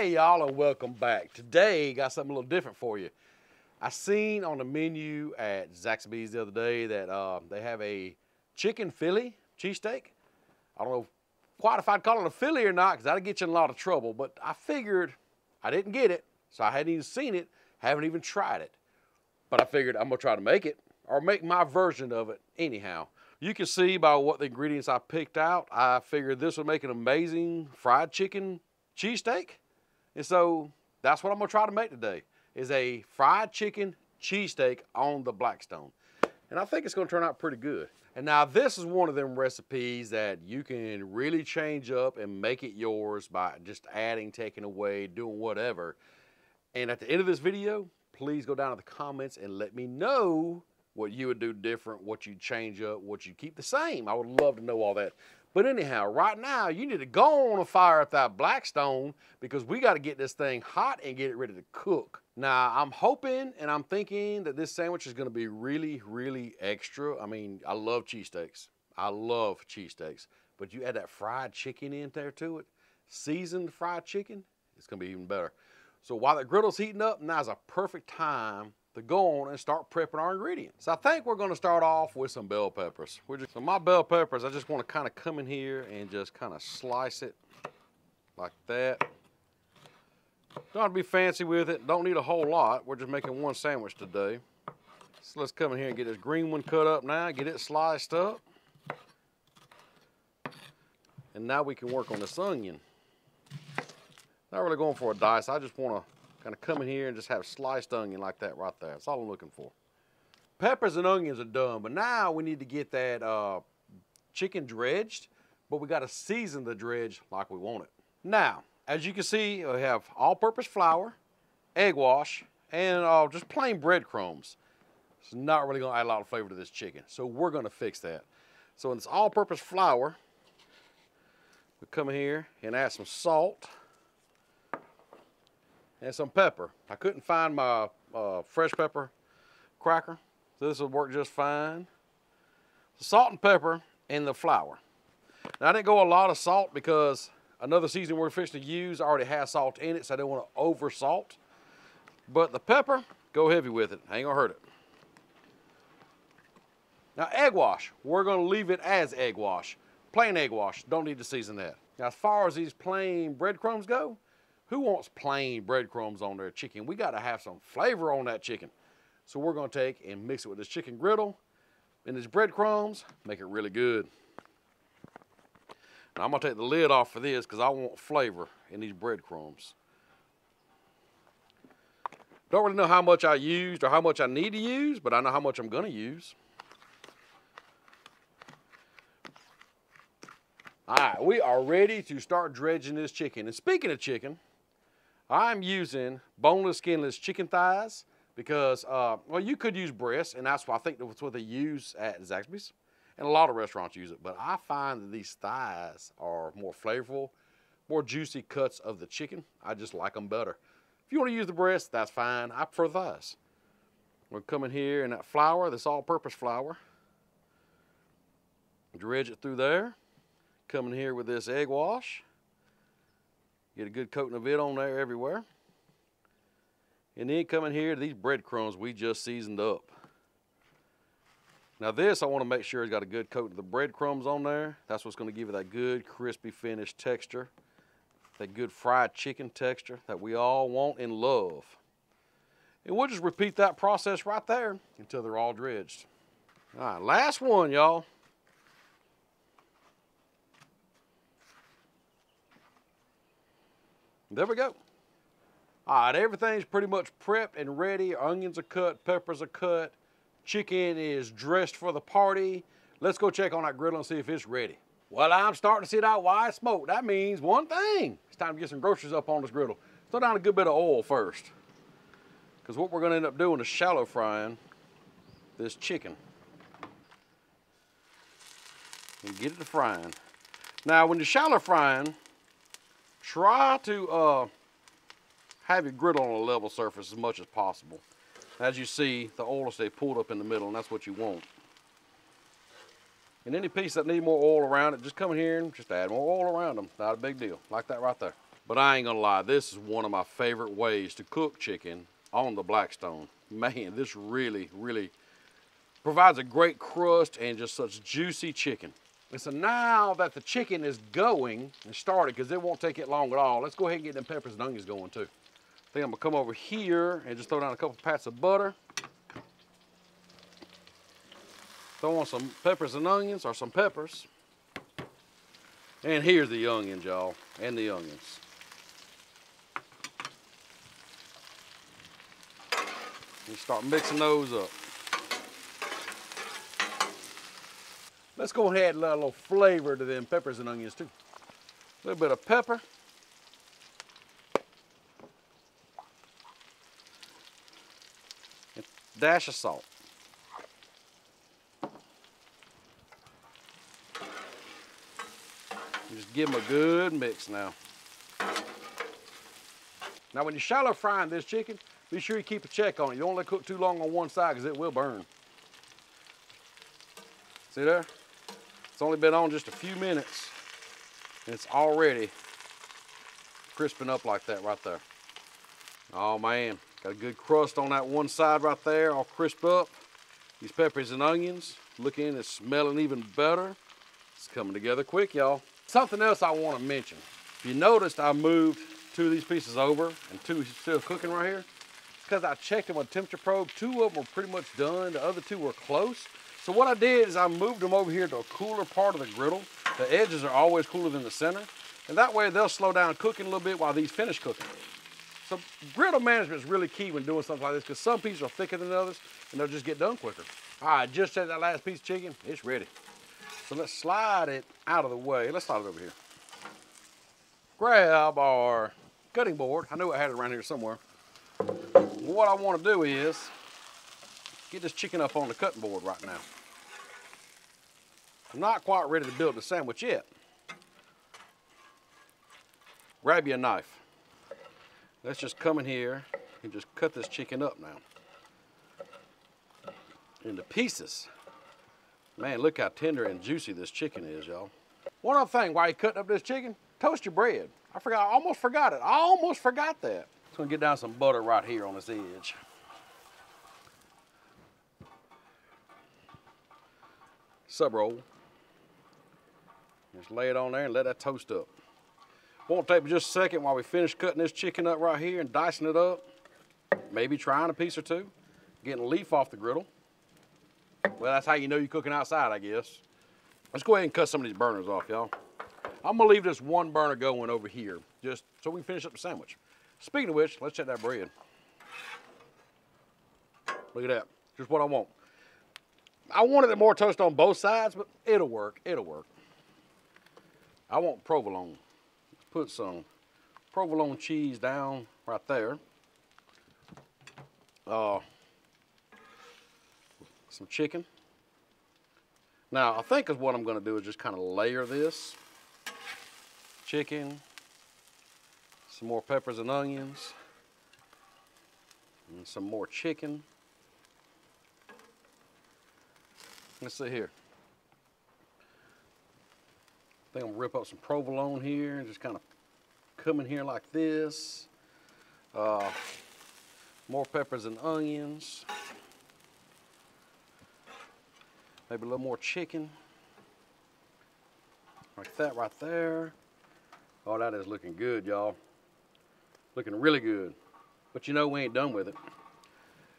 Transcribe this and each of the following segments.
Hey y'all, and welcome back. Today got something a little different for you. I seen on the menu at Zaxby's the other day that they have a chicken Philly cheesesteak. I don't know quite if I'd call it a Philly or not, because that'd get you in a lot of trouble, but I figured I didn't get it, so I hadn't even seen it, haven't even tried it. But I figured I'm gonna try to make it, or make my version of it anyhow. You can see by what the ingredients I picked out, I figured this would make an amazing fried chicken cheesesteak. And so that's what I'm gonna try to make today, is a fried chicken cheesesteak on the Blackstone. And I think it's gonna turn out pretty good. And now this is one of them recipes that you can really change up and make it yours by just adding, taking away, doing whatever. And at the end of this video, please go down in the comments and let me know what you would do different, what you'd change up, what you'd keep the same. I would love to know all that. But anyhow, right now, you need to go on and fire up that Blackstone, because we got to get this thing hot and get it ready to cook. Now, I'm hoping and I'm thinking that this sandwich is going to be really, really extra. I mean, I love cheesesteaks. I love cheesesteaks. But you add that fried chicken in there to it, seasoned fried chicken, it's going to be even better. So while the griddle's heating up, now's a perfect time to go on and start prepping our ingredients. So I think we're gonna start off with some bell peppers. So my bell peppers, I just wanna kinda come in here and just kinda slice it like that. Don't have to be fancy with it, don't need a whole lot. We're just making one sandwich today. So let's come in here and get this green one cut up now, get it sliced up. And now we can work on this onion. Not really going for a dice, I just wanna kind of come in here and just have sliced onion like that right there. That's all I'm looking for. Peppers and onions are done, but now we need to get that chicken dredged, but we got to season the dredge like we want it. Now, as you can see, we have all-purpose flour, egg wash, and just plain breadcrumbs. It's not really going to add a lot of flavor to this chicken, so we're going to fix that. So in this all-purpose flour, we come in here and add some salt and some pepper. I couldn't find my fresh pepper cracker, so this will work just fine. So salt and pepper and the flour. Now I didn't go a lot of salt because another seasoning we're fixing to use already has salt in it, so I didn't want to over salt. But the pepper, go heavy with it, ain't gonna hurt it. Now egg wash, we're gonna leave it as egg wash. Plain egg wash, don't need to season that. Now as far as these plain breadcrumbs go, who wants plain breadcrumbs on their chicken? We got to have some flavor on that chicken. So we're going to take and mix it with this chicken griddle and these breadcrumbs, make it really good. Now I'm going to take the lid off for this because I want flavor in these breadcrumbs. Don't really know how much I used or how much I need to use, but I know how much I'm going to use. All right, we are ready to start dredging this chicken. And speaking of chicken, I'm using boneless, skinless chicken thighs because, well, you could use breast, and that's what I think that's what they use at Zaxby's. And a lot of restaurants use it, but I find that these thighs are more flavorful, more juicy cuts of the chicken. I just like them better. If you want to use the breast, that's fine. I prefer thighs. We'll come in here in that flour, this all-purpose flour. Dredge it through there. Come in here with this egg wash. Get a good coating of it on there everywhere. And then come in here to these breadcrumbs we just seasoned up. Now this, I want to make sure it's got a good coat of the breadcrumbs on there. That's what's going to give it that good crispy finished texture. That good fried chicken texture that we all want and love. And we'll just repeat that process right there until they're all dredged. All right, last one, y'all. There we go. All right, everything's pretty much prepped and ready. Onions are cut, peppers are cut. Chicken is dressed for the party. Let's go check on that griddle and see if it's ready. Well, I'm starting to see that white smoke. That means one thing. It's time to get some groceries up on this griddle. Throw down a good bit of oil first, because what we're gonna end up doing is shallow frying this chicken. And get it to frying. Now, when you're shallow frying, try to have your griddle on a level surface as much as possible. As you see, the oil will stay pulled up in the middle, and that's what you want. And any piece that need more oil around it, just come in here and just add more oil around them. Not a big deal, like that right there. But I ain't gonna lie, this is one of my favorite ways to cook chicken on the Blackstone. Man, this really, really provides a great crust and just such juicy chicken. And so now that the chicken is going and started, because it won't take it long at all, let's go ahead and get them peppers and onions going too. I think I'm gonna come over here and just throw down a couple pats of butter. Throw on some peppers and onions, or some peppers. And here's the onions, y'all, and the onions. And start mixing those up. Let's go ahead and add a little flavor to them peppers and onions too. A little bit of pepper. And a dash of salt. And just give them a good mix now. Now when you're shallow frying this chicken, be sure you keep a check on it. You don't let it cook too long on one side because it will burn. See there? It's only been on just a few minutes and it's already crisping up like that right there. Oh man, got a good crust on that one side right there, all crisp up. These peppers and onions, looking and smelling even better. It's coming together quick, y'all. Something else I want to mention. If you noticed, I moved 2 of these pieces over and 2 still cooking right here. It's because I checked them with a temperature probe. 2 of them were pretty much done. The other 2 were close. So what I did is I moved them over here to a cooler part of the griddle. The edges are always cooler than the center. And that way they'll slow down cooking a little bit while these finish cooking. So griddle management is really key when doing something like this because some pieces are thicker than others and they'll just get done quicker. All right, just set that last piece of chicken. It's ready. So let's slide it out of the way. Let's slide it over here. Grab our cutting board. I knew I had it around here somewhere. What I want to do is get this chicken up on the cutting board right now. I'm not quite ready to build the sandwich yet. Grab you a knife. Let's just come in here and just cut this chicken up now into pieces. Man, look how tender and juicy this chicken is, y'all. One other thing while you're cutting up this chicken, toast your bread. I almost forgot it. I almost forgot that. Just gonna get down some butter right here on this edge. Sub roll. Just lay it on there and let that toast up. Won't take just a second while we finish cutting this chicken up right here and dicing it up. Maybe trying a piece or 2. Getting a leaf off the griddle. Well, that's how you know you're cooking outside, I guess. Let's go ahead and cut some of these burners off, y'all. I'm gonna leave this one burner going over here, just so we can finish up the sandwich. Speaking of which, let's check that bread. Look at that, just what I want. I wanted it more toast on both sides, but it'll work, it'll work. I want provolone. Let's put some provolone cheese down right there. Some chicken. Now, I think what I'm gonna do is just kind of layer this. Chicken, some more peppers and onions, and some more chicken. Let's see here. I think I'm gonna rip up some provolone here and just kind of come in here like this. More peppers and onions. Maybe a little more chicken. Like that right there. Oh, that is looking good, y'all. Looking really good. But you know we ain't done with it.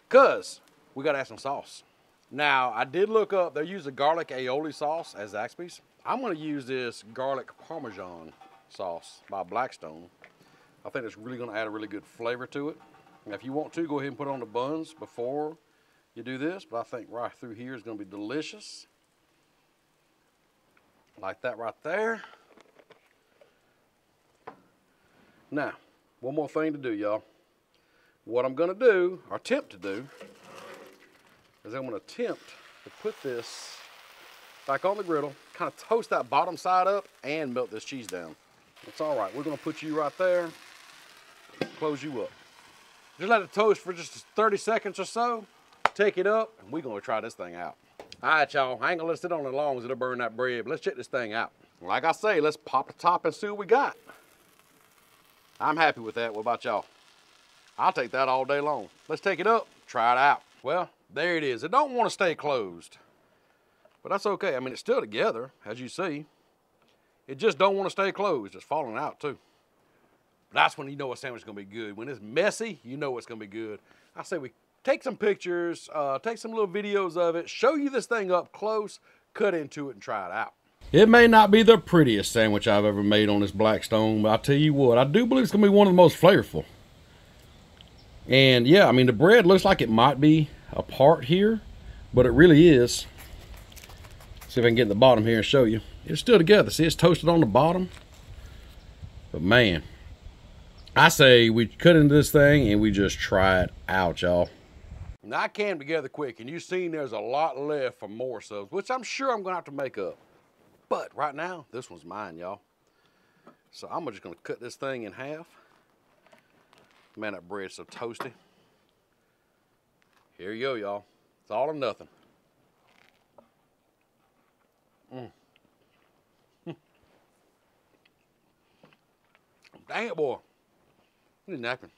Cause we gotta add some sauce. Now, I did look up, they use a garlic aioli sauce as Zaxby's. I'm gonna use this garlic parmesan sauce by Blackstone. I think it's really gonna add a really good flavor to it. Now, if you want to, go ahead and put it on the buns before you do this, but I think right through here is gonna be delicious. Like that right there. Now, one more thing to do, y'all. What I'm gonna do, or attempt to do, is I'm gonna attempt to put this back on the griddle, kind of toast that bottom side up and melt this cheese down. It's all right, we're gonna put you right there, close you up. Just let it toast for just 30 seconds or so, take it up, and we're gonna try this thing out. All right, y'all, I ain't gonna let it sit on it long as it'll burn that bread, but let's check this thing out. Like I say, let's pop the top and see what we got. I'm happy with that. What about y'all? I'll take that all day long. Let's take it up, try it out. Well, there it is. It don't want to stay closed, but that's okay. I mean, it's still together, as you see. It just don't want to stay closed. It's falling out too. That's when you know a sandwich is going to be good. When it's messy, you know it's going to be good. I say we take some pictures, take some little videos of it, show you this thing up close, cut into it, and try it out. It may not be the prettiest sandwich I've ever made on this Blackstone, but I'll tell you what, I do believe it's going to be one of the most flavorful. And yeah, I mean, the bread looks like it might be apart here, but it really is. See if I can get in the bottom here and show you. It's still together. See, it's toasted on the bottom. But man, I say we cut into this thing and we just try it out, y'all. Now, I came together quick, and you've seen there's a lot left for more subs, which I'm sure I'm going to have to make up. But right now, this one's mine, y'all. So I'm just going to cut this thing in half. Man, that bread's so toasty. Here you go, y'all. It's all or nothing. Dang it, boy. I need a napkin.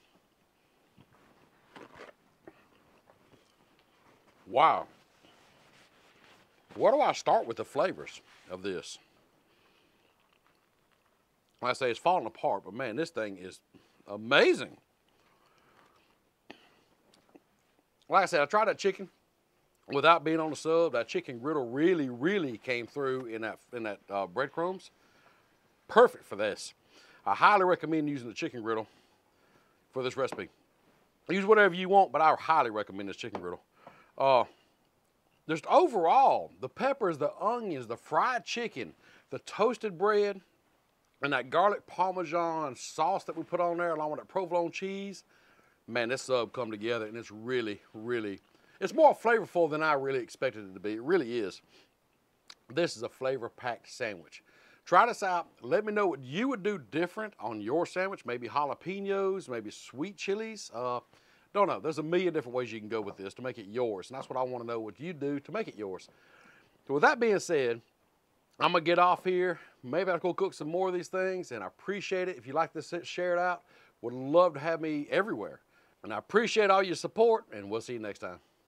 Wow. Where do I start with the flavors of this? Like I say, it's falling apart, but man, this thing is amazing. Like I said, I tried that chicken without being on the sub. That chicken griddle really came through in that breadcrumbs. Perfect for this. I highly recommend using the chicken griddle for this recipe. Use whatever you want, but I highly recommend this chicken griddle. Just overall, the peppers, the onions, the fried chicken, the toasted bread, and that garlic parmesan sauce that we put on there along with that provolone cheese, man, this sub come together, and it's really, it's more flavorful than I really expected it to be. It really is. This is a flavor-packed sandwich. Try this out. Let me know what you would do different on your sandwich. Maybe jalapenos, maybe sweet chilies. Don't know. There's a million different ways you can go with this to make it yours. And that's what I want to know what you do to make it yours. So with that being said, I'm going to get off here. Maybe I'll go cook some more of these things. And I appreciate it. If you like this, share it out. Would love to have me everywhere. And I appreciate all your support. And we'll see you next time.